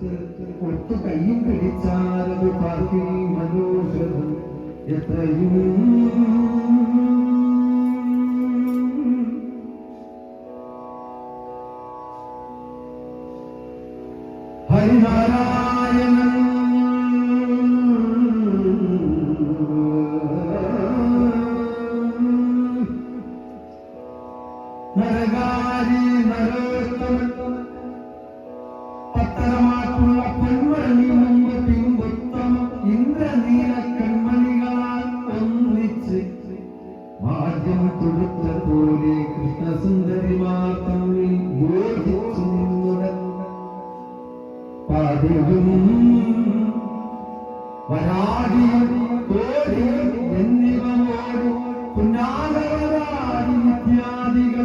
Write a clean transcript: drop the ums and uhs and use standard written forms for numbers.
ഒത്തു കയ്യും പിടിച്ചാലത് പാർക്കി മനോഷവും എത്രയും ഹരിനാരായണൻ നരകാരി നരോത്തമൻ പത്തരമാറ്റുള്ള പെൺമണി മുമ്പ് പിൻപുത്തം ഇന്ദ്രനീല കൺമണികളാൽ ഒന്നിച്ച് ഭാഗ്യം കൊടുത്ത പോലെ കൃഷ്ണസുന്ദരിമാർ തമ്മിൽ യോജിച്ചു നിന്നുടൻ പാതിയും വരാടിയും കോടിയും എന്നിവയോട് പുന്നാഗവരാടി ഇത്യാദികൾ